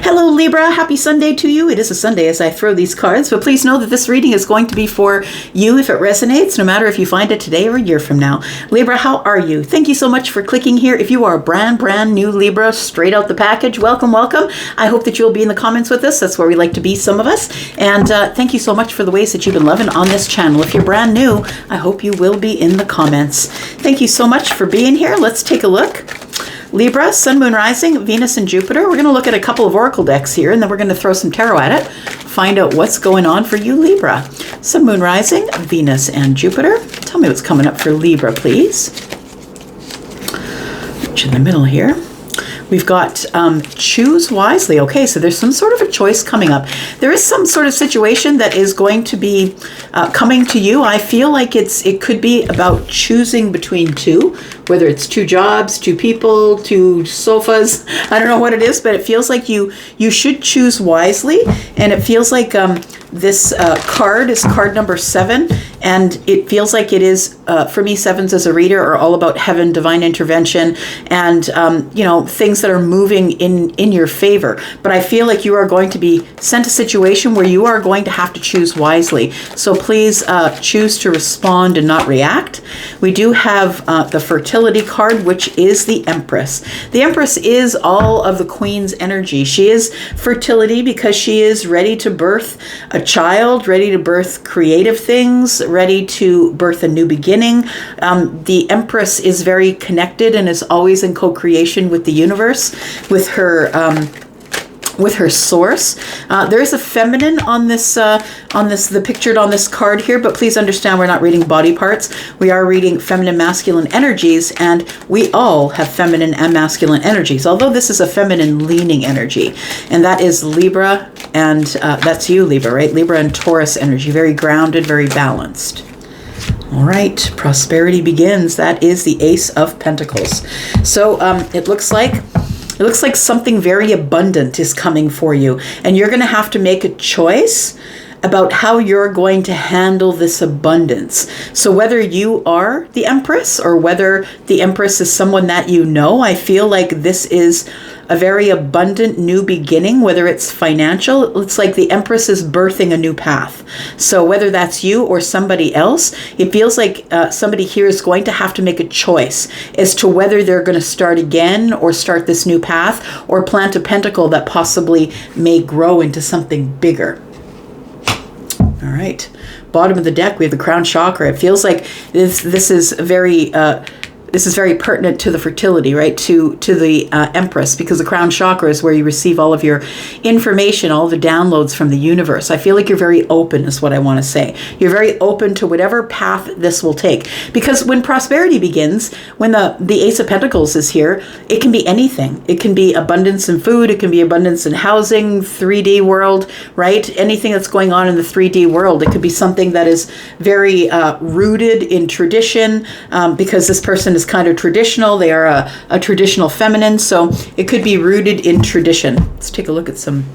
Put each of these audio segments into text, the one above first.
Hello Libra, happy Sunday to you. It is a Sunday as I throw these cards, but please know that this reading is going to be for you if it resonates, no matter if you find it today or a year from now. Libra, how are you? Thank you so much for clicking here. If you are a brand new Libra, straight out the package, welcome. I hope that you'll be in the comments with us. That's where we like to be, some of us. And thank you so much for the ways that you've been loving on this channel. If you're brand new, I hope you will be in the comments. Thank you so much for being here. Let's take a look. Libra, Sun, Moon, Rising, Venus, and Jupiter. We're going to look at a couple of oracle decks here, and then we're going to throw some tarot at it. Find out what's going on for you, Libra. Sun, Moon, Rising, Venus, and Jupiter. Tell me what's coming up for Libra, please. Which in the middle here. We've got choose wisely. Okay, so there's some sort of a choice coming up. There is some sort of situation that is going to be coming to you. I feel like it could be about choosing between two, whether it's two jobs, two people, two sofas. I don't know what it is, but it feels like you should choose wisely. And it feels like this card is card number 7. And it feels like it is, for me, 7s as a reader are all about heaven, divine intervention, and, things that are moving in your favor. But I feel like you are going to be sent a situation where you are going to have to choose wisely. So please choose to respond and not react. We do have the fertility card, which is the Empress. The Empress is all of the Queen's energy. She is fertility because she is ready to birth a child, ready to birth creative things, ready to birth a new beginning. The Empress is very connected and is always in co-creation with the universe, with her source. There is a feminine on this, pictured on this card here, but please understand we're not reading body parts. We are reading feminine, masculine energies, and we all have feminine and masculine energies, although this is a feminine leaning energy, and that is Libra, and that's you, Libra, right? Libra and Taurus energy, very grounded, very balanced. All right, prosperity begins. That is the Ace of Pentacles. So it looks like something very abundant is coming for you, and you're going to have to make a choice about how you're going to handle this abundance. So whether you are the Empress or whether the Empress is someone that you know, I feel like this is a very abundant new beginning, whether it's financial. It's like the Empress is birthing a new path. So whether that's you or somebody else, it feels like somebody here is going to have to make a choice as to whether they're going to start again or start this new path or plant a pentacle that possibly may grow into something bigger. All right, bottom of the deck, we have the crown chakra. It feels like this is very pertinent to the fertility, right? To the Empress, because the crown chakra is where you receive all of your information, all the downloads from the universe. I feel like you're very open, is what I want to say. You're very open to whatever path this will take. Because when prosperity begins, when the Ace of Pentacles is here, it can be anything. It can be abundance in food. It can be abundance in housing, 3D world, right? Anything that's going on in the 3D world. It could be something that is very rooted in tradition, because this person is kind of traditional. They are a traditional feminine, so it could be rooted in tradition. Let's take a look at some.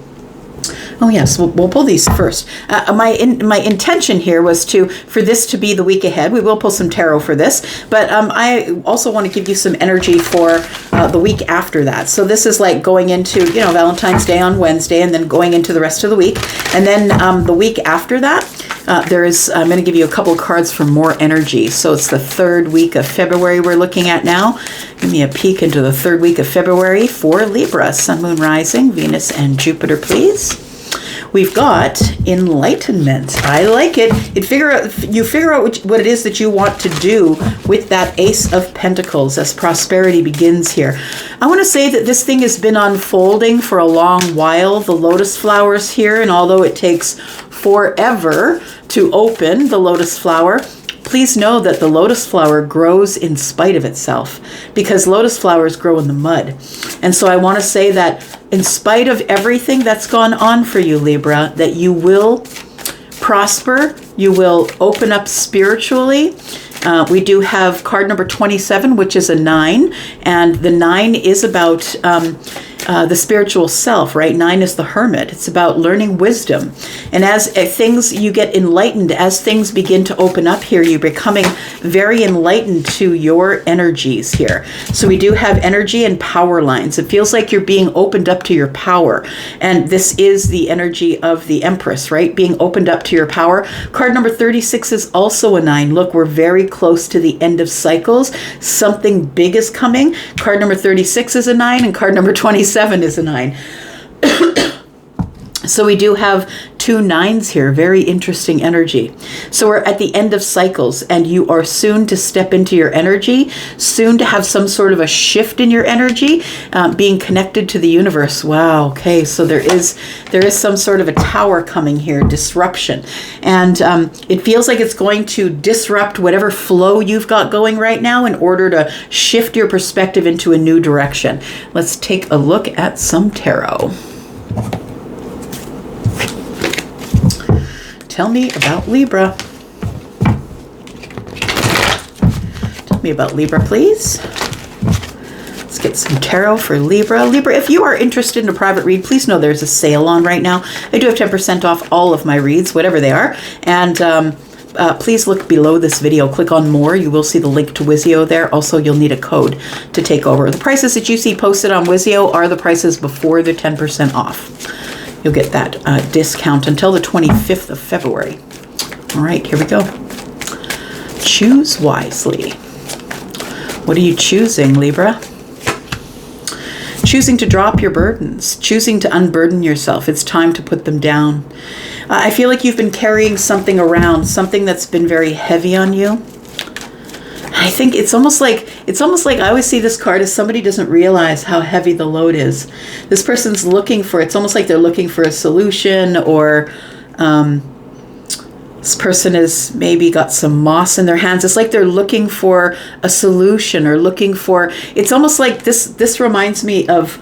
Oh yes, we'll pull these first. My intention here was for this to be the week ahead. We will pull some tarot for this, but I also want to give you some energy for the week after that. So this is like going into Valentine's Day on Wednesday, and then going into the rest of the week, and then the week after that. I'm going to give you a couple of cards for more energy. So it's the 3rd week of February we're looking at now. Give me a peek into the 3rd week of February for Libra. Sun, Moon, Rising, Venus, and Jupiter, please. We've got enlightenment. I like it. You figure out what it is that you want to do with that Ace of Pentacles as prosperity begins here. I want to say that this thing has been unfolding for a long while. The lotus flowers here, and although it takes forever to open the lotus flower, please know that the lotus flower grows in spite of itself, because lotus flowers grow in the mud. And so I want to say that in spite of everything that's gone on for you, Libra, that you will prosper, you will open up spiritually. We do have card number 27, which is a 9, and the 9 is about the spiritual self, right? 9 is the hermit. It's about learning wisdom. And as things, you get enlightened, as things begin to open up here, you're becoming very enlightened to your energies here. So we do have energy and power lines. It feels like you're being opened up to your power. And this is the energy of the Empress, right? Being opened up to your power. Card number 36 is also a 9. Look, we're very close to the end of cycles. Something big is coming. Card number 36 is a 9, and card number 27 is a 9. So we do have 2 9s here. Very interesting energy. So we're at the end of cycles, and you are soon to step into your energy, soon to have some sort of a shift in your energy, being connected to the universe. Wow. Okay. So there is some sort of a tower coming here, disruption. And it feels like it's going to disrupt whatever flow you've got going right now in order to shift your perspective into a new direction. Let's take a look at some tarot. Tell me about Libra. Tell me about Libra, please. Let's get some tarot for Libra. Libra, if you are interested in a private read, please know there's a sale on right now. I do have 10% off all of my reads, whatever they are. And please look below this video. Click on more. You will see the link to Wizio there. Also, you'll need a code to take over. The prices that you see posted on Wizio are the prices before the 10% off. You'll get that discount until the 25th of February. All right, here we go. Choose wisely. What are you choosing, Libra? Choosing to drop your burdens, choosing to unburden yourself. It's time to put them down. I feel like you've been carrying something around, something that's been very heavy on you. I think it's almost like I always see this card as somebody doesn't realize how heavy the load is. This person's looking for, it's almost like they're looking for a solution, or this person has maybe got some moss in their hands. It's like they're looking for a solution, or looking for, it's almost like this reminds me of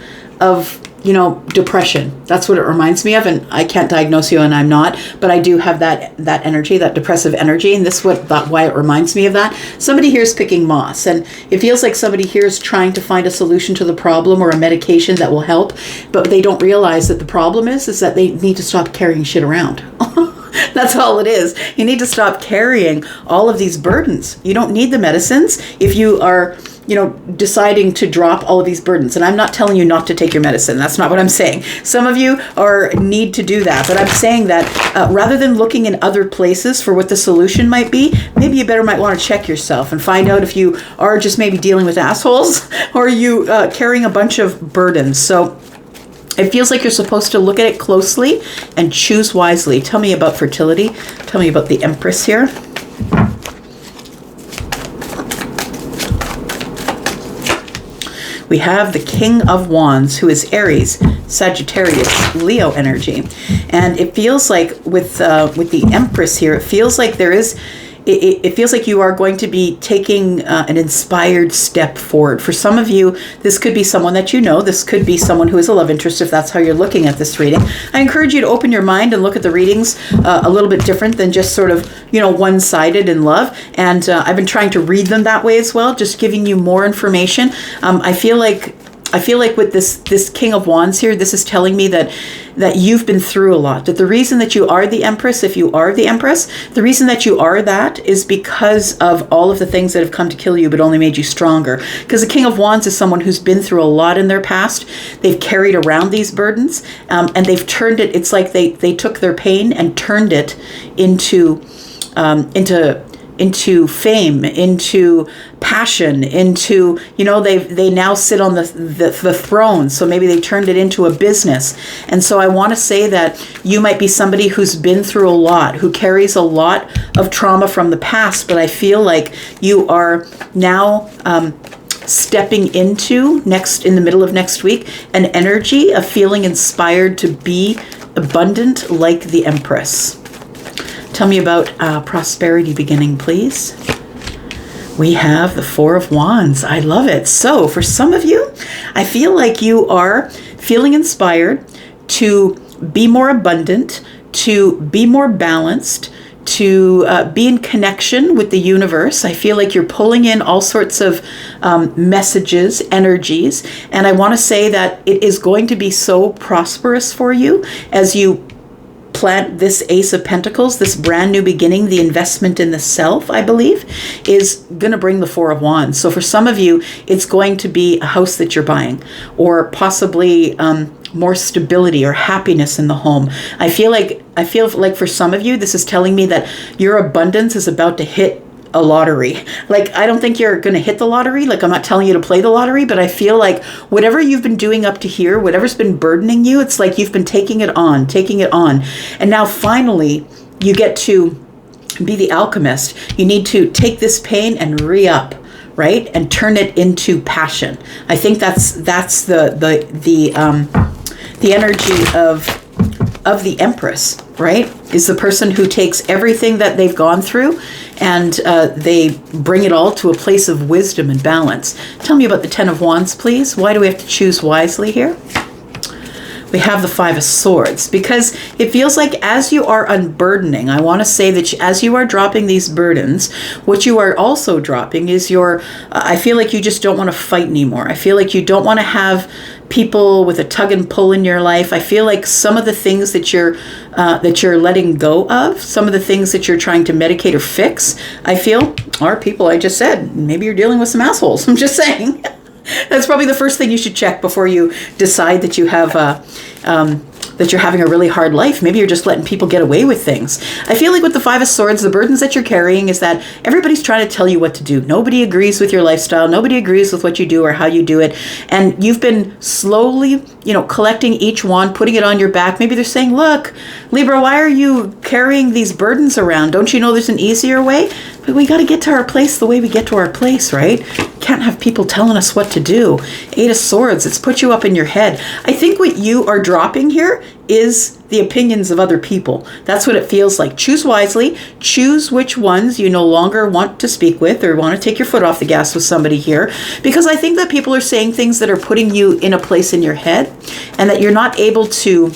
depression. That's what it reminds me of. And I can't diagnose you, and I'm not, but I do have that energy, that depressive energy. And this is why it reminds me of that. Somebody here is picking moss, and it feels like somebody here is trying to find a solution to the problem, or a medication that will help, but they don't realize that the problem is that they need to stop carrying shit around. That's all it is. You need to stop carrying all of these burdens. You don't need the medicines if you are deciding to drop all of these burdens. And I'm not telling you not to take your medicine. That's not what I'm saying. Some of you need to do that. But I'm saying that rather than looking in other places for what the solution might be, maybe you might want to check yourself and find out if you are just maybe dealing with assholes, or are you carrying a bunch of burdens. So it feels like you're supposed to look at it closely and choose wisely. Tell me about fertility. Tell me about the Empress here. We have the King of Wands, who is Aries, Sagittarius, Leo energy. And it feels like with the Empress here, it feels like it feels like you are going to be taking an inspired step forward. For some of you, this could be someone that you know. This could be someone who is a love interest, if that's how you're looking at this reading. I encourage you to open your mind and look at the readings a little bit different than just sort of, one-sided in love. And I've been trying to read them that way as well, just giving you more information. I feel like with this King of Wands here, this is telling me that you've been through a lot. That the reason that you are the Empress, if you are the Empress, the reason that you are that is because of all of the things that have come to kill you, but only made you stronger. Because the King of Wands is someone who's been through a lot in their past. They've carried around these burdens, and they've turned it. It's like they took their pain and turned it into fame, into passion, into, they now sit on the throne. So maybe they turned it into a business. And so I want to say that you might be somebody who's been through a lot, who carries a lot of trauma from the past. But I feel like you are now stepping into in the middle of next week, an energy of feeling inspired to be abundant like the Empress. Tell me about prosperity beginning, please. We have the Four of Wands. I love it. So for some of you, I feel like you are feeling inspired to be more abundant, to be more balanced, be in connection with the universe. I feel like you're pulling in all sorts of messages, energies, and I want to say that it is going to be so prosperous for you as you plant this Ace of Pentacles, this brand new beginning. The investment in the self, I believe, is going to bring the Four of Wands. So for some of you, it's going to be a house that you're buying, or possibly more stability or happiness in the home. I feel like for some of you, this is telling me that your abundance is about to hit a lottery. Like, I don't think you're going to hit the lottery. Like, I'm not telling you to play the lottery, but I feel like whatever you've been doing up to here, whatever's been burdening you, it's like you've been taking it on. And now finally, you get to be the alchemist. You need to take this pain and re-up, right? And turn it into passion. I think that's the energy of the Empress, right? Is the person who takes everything that they've gone through and they bring it all to a place of wisdom and balance. Tell me about the Ten of Wands, please. Why do we have to choose wisely here? We have the Five of Swords, because it feels like as you are unburdening, I want to say that as you are dropping these burdens, what you are also dropping is I feel like you just don't want to fight anymore. I feel like you don't want to have people with a tug and pull in your life. I feel like some of the things that you're letting go of, some of the things that you're trying to medicate or fix, I feel are people I just said. Maybe you're dealing with some assholes. I'm just saying. That's probably the first thing you should check before you decide that you have that you're having a really hard life. Maybe you're just letting people get away with things. I feel like with the Five of Swords, the burdens that you're carrying is that everybody's trying to tell you what to do. Nobody agrees with your lifestyle. Nobody agrees with what you do or how you do it. And you've been slowly, collecting each one, putting it on your back. Maybe they're saying, look, Libra, why are you carrying these burdens around? Don't you know there's an easier way? But we got to get to our place the way we get to our place, right? Can't have people telling us what to do. Eight of Swords, it's put you up in your head. I think what you are dropping here is the opinions of other people. That's what it feels like. Choose wisely. Choose which ones you no longer want to speak with or want to take your foot off the gas with somebody here. Because I think that people are saying things that are putting you in a place in your head and that you're not able to.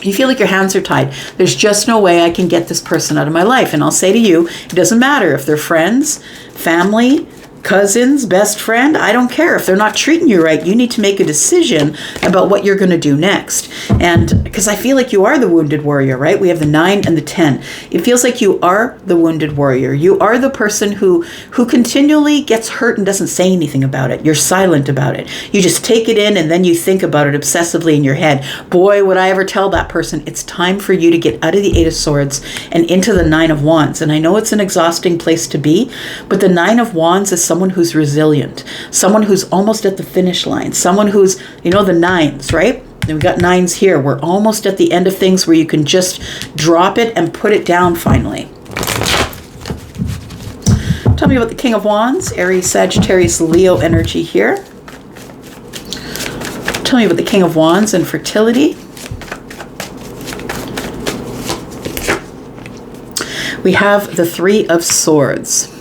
You feel like your hands are tied. There's just no way I can get this person out of my life. And I'll say to you, it doesn't matter if they're friends, family, cousins, best friend, I don't care. If they're not treating you right, you need to make a decision about what you're going to do next. And because I feel like you are the wounded warrior, right? We have the 9 and the 10. It feels like you are the wounded warrior. You are the person who continually gets hurt and doesn't say anything about it. You're silent about it. You just take it in and then you think about it obsessively in your head. Boy, would I ever tell that person, it's time for you to get out of the 8 of Swords and into the 9 of Wands. And I know it's an exhausting place to be, but the 9 of Wands is someone who's resilient, someone who's almost at the finish line, someone who's, the 9s, right? And we got 9s here. We're almost at the end of things where you can just drop it and put it down finally. Tell me about the King of Wands, Aries, Sagittarius, Leo energy here. Tell me about the King of Wands and fertility. We have the 3 of Swords.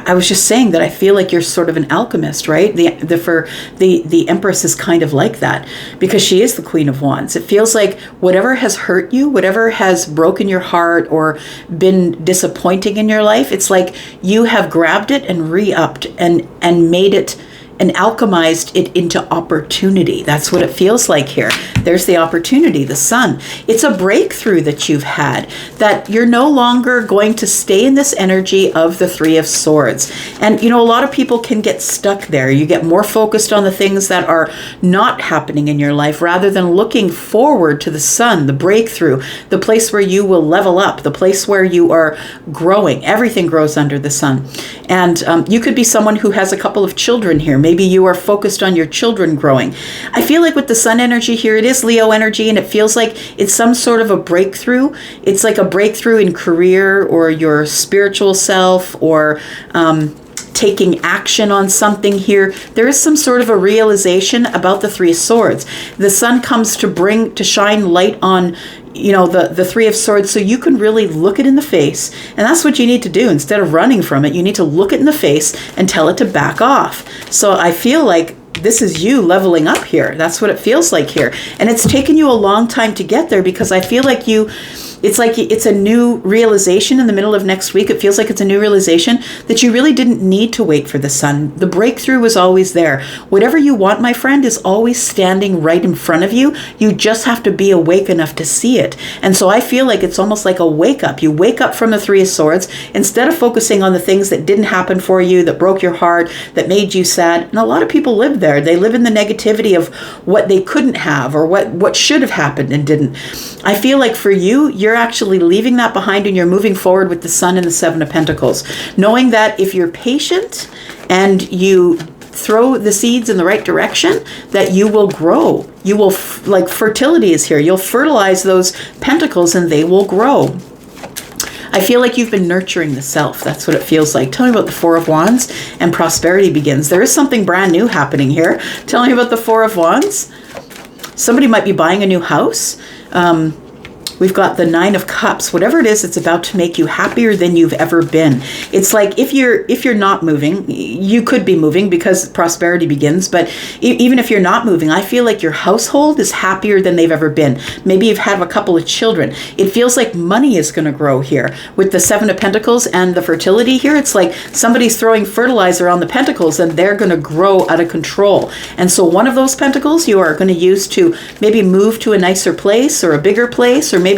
I was just saying that I feel like you're sort of an alchemist, right? The Empress is kind of like that because she is the Queen of Wands. It feels like whatever has hurt you, whatever has broken your heart or been disappointing in your life, it's like you have grabbed it and re-upped and made it and alchemized it into opportunity. That's what it feels like here. There's the opportunity, the sun. It's a breakthrough that you've had, that you're no longer going to stay in this energy of the 3 of Swords. And, a lot of people can get stuck there. You get more focused on the things that are not happening in your life rather than looking forward to the sun, the breakthrough, the place where you will level up, the place where you are growing. Everything grows under the sun. And you could be someone who has a couple of children here. Maybe you are focused on your children growing. I feel like with the sun energy here, it is Leo energy, and it feels like it's some sort of a breakthrough. It's like a breakthrough in career or your spiritual self or taking action on something here. There is some sort of a realization about the 3 of Swords. The sun comes to shine light on the 3 of Swords, so you can really look it in the face. And that's what you need to do. Instead of running from it, you need to look it in the face and tell it to back off. So I feel like this is you leveling up here. That's what it feels like here. And it's taken you a long time to get there because I feel like you it's like it's a new realization in the middle of next week. It feels like it's a new realization that you really didn't need to wait for the sun. The breakthrough was always there. Whatever you want, my friend, is always standing right in front of you. You just have to be awake enough to see it. And so I feel like it's almost like a wake up. You wake up from the Three of Swords instead of focusing on the things that didn't happen for you, that broke your heart, that made you sad. And a lot of people live there. They live in the negativity of what they couldn't have or what should have happened and didn't. I feel like for you, you're actually leaving that behind and you're moving forward with the Sun and the Seven of Pentacles, knowing that if you're patient and you throw the seeds in the right direction, that you will grow. You will, like fertility is here. You'll fertilize those pentacles and they will grow. I feel like you've been nurturing the self. That's what it feels like. Tell me about the Four of Wands and prosperity begins. There is something brand new happening here. Tell me about the Four of Wands. Somebody might be buying a new house. We've got the Nine of Cups. Whatever it is, it's about to make you happier than you've ever been. It's like if you're not moving, you could be moving because prosperity begins. But even if you're not moving, I feel like your household is happier than they've ever been. Maybe you've had a couple of children. It feels like money is going to grow here. With the Seven of Pentacles and the fertility here, it's like somebody's throwing fertilizer on the pentacles and they're going to grow out of control. And so one of those pentacles you are going to use to maybe move to a nicer place or a bigger place, or maybe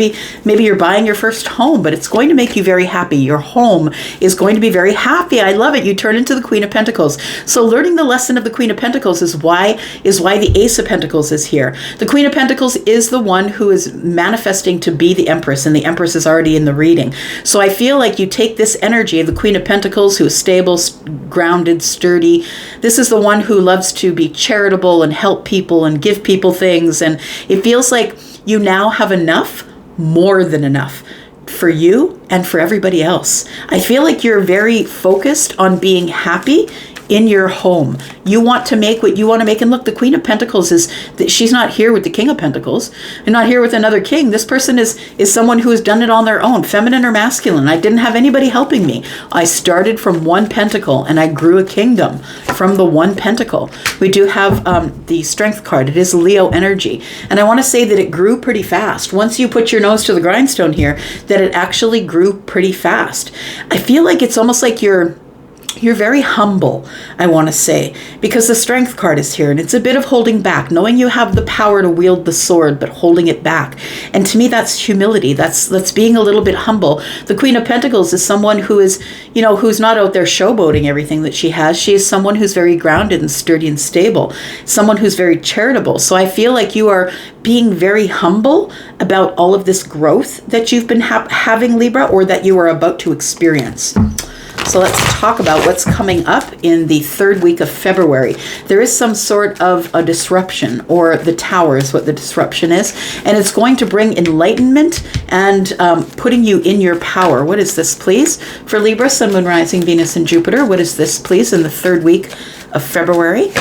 you're buying your first home, but it's going to make you very happy. Your home is going to be very happy. I love it. You turn into the Queen of Pentacles. So learning the lesson of the Queen of Pentacles is why the Ace of Pentacles is here. The Queen of Pentacles is the one who is manifesting to be the Empress, and the Empress is already in the reading. So I feel like you take this energy of the Queen of Pentacles, who is stable, grounded, sturdy. This is the one who loves to be charitable and help people and give people things. And it feels like you now have enough, more than enough, for you and for everybody else. I feel like you're very focused on being happy in your home. You want to make what you want to make. And look, the Queen of Pentacles is that she's not here with the King of Pentacles and not here with another king. This person is someone who has done it on their own, feminine or masculine. I didn't have anybody helping me. I started from one pentacle and I grew a kingdom from the one pentacle. We do have the Strength card. It is Leo energy. And I want to say that it grew pretty fast. Once you put your nose to the grindstone here, that it actually grew pretty fast. I feel like it's almost like you're very humble, I want to say, because the Strength card is here and it's a bit of holding back, knowing you have the power to wield the sword, but holding it back. And to me, that's humility. That's being a little bit humble. The Queen of Pentacles is someone who is, who's not out there showboating everything that she has. She is someone who's very grounded and sturdy and stable, someone who's very charitable. So I feel like you are being very humble about all of this growth that you've been having, Libra, or that you are about to experience. So let's talk about what's coming up in the third week of February. There is some sort of a disruption, or the Tower is what the disruption is, and it's going to bring enlightenment and putting you in your power. What is this, please? For Libra, Sun, Moon, Rising, Venus, and Jupiter, what is this, please, in the third week of February?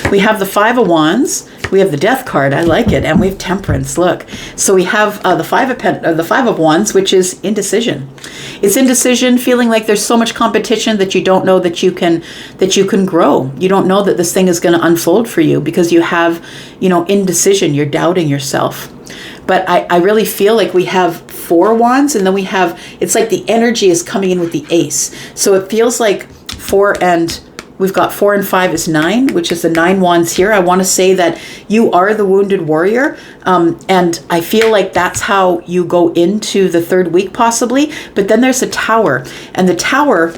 We have the Five of Wands. We have the Death card. I like it. And we have Temperance. Look. So we have the Five of Wands, which is indecision. It's indecision, feeling like there's so much competition that you don't know that you can grow. You don't know that this thing is going to unfold for you because you have, indecision. You're doubting yourself. But I really feel like we have Four Wands, and then we have, it's like the energy is coming in with the Ace. So it feels like we've got 4 and 5 is 9, which is the 9 wands here. I want to say that you are the wounded warrior. And I feel like that's how you go into the third week possibly. But then there's a Tower, and the Tower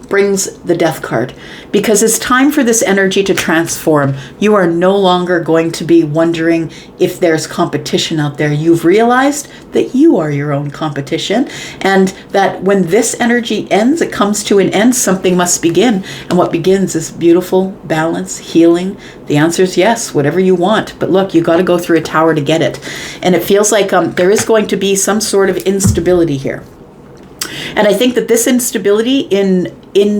brings the Death card, because it's time for this energy to transform. You are no longer going to be wondering if there's competition out there. You've realized that you are your own competition, and that when this energy ends, it comes to an end, something must begin. And what begins is beautiful balance, healing. The answer is yes, whatever you want. But look, you got to go through a Tower to get it. And it feels like there is going to be some sort of instability here. And I think that this instability in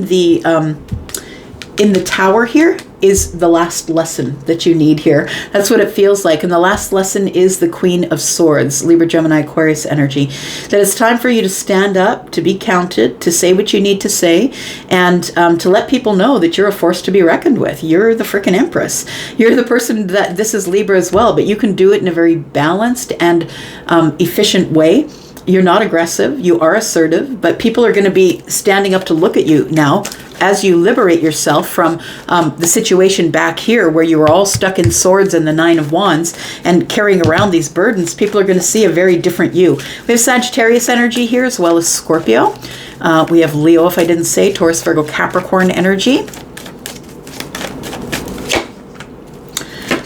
the Tower here is the last lesson that you need here. That's what it feels like. And the last lesson is the Queen of Swords, Libra, Gemini, Aquarius energy. That it's time for you to stand up, to be counted, to say what you need to say, and to let people know that you're a force to be reckoned with. You're the freaking Empress. You're the person that, this is Libra as well, but you can do it in a very balanced and efficient way. You're not aggressive, you are assertive, but people are going to be standing up to look at you now as you liberate yourself from the situation back here where you were all stuck in swords and the Nine of Wands and carrying around these burdens. People are going to see a very different you. We have Sagittarius energy here as well as Scorpio. We have Leo, if I didn't say, Taurus, Virgo, Capricorn energy.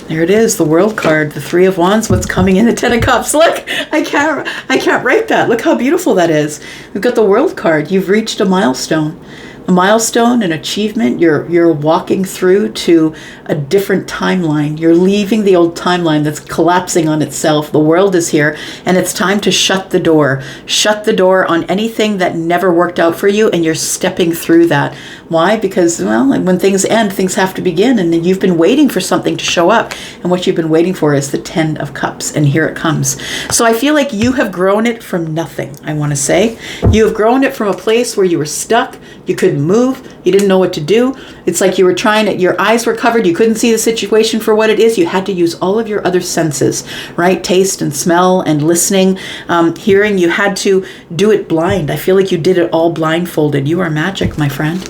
There it is, the World card, the Three of Wands, what's coming in, the Ten of Cups. Look, I can't write that. Look how beautiful that is. We've got the World card. You've reached a milestone. A milestone, an achievement. You're walking through to a different timeline. You're leaving the old timeline that's collapsing on itself. The world is here, and it's time to shut the door. Shut the door on anything that never worked out for you, and you're stepping through that. Why? Because, well, when things end, things have to begin, and you've been waiting for something to show up, and what you've been waiting for is the Ten of Cups, and here it comes. So I feel like you have grown it from nothing, I want to say. You have grown it from a place where you were stuck, you couldn't move, you didn't know what to do. It's like you were trying to, your eyes were covered, you couldn't see the situation for what it is. You had to use all of your other senses, right? Taste and smell and listening, hearing. You had to do it blind. I feel like you did it all blindfolded. You are magic, my friend.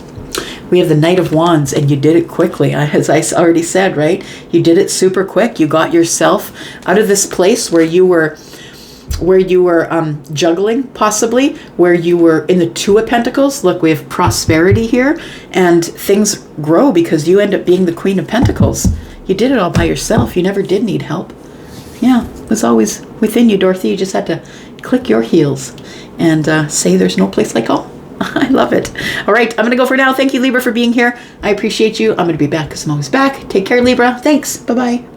We have the Knight of Wands, and you did it quickly, as I already said, right? You did it super quick. You got yourself out of this place where you were juggling, possibly, where you were in the Two of Pentacles. Look, we have prosperity here, and things grow because you end up being the Queen of Pentacles. You did it all by yourself. You never did need help. Yeah, it was always within you, Dorothy. You just had to click your heels and say there's no place like home. I love it. All right, I'm going to go for now. Thank you, Libra, for being here. I appreciate you. I'm going to be back because I'm always back. Take care, Libra. Thanks. Bye-bye.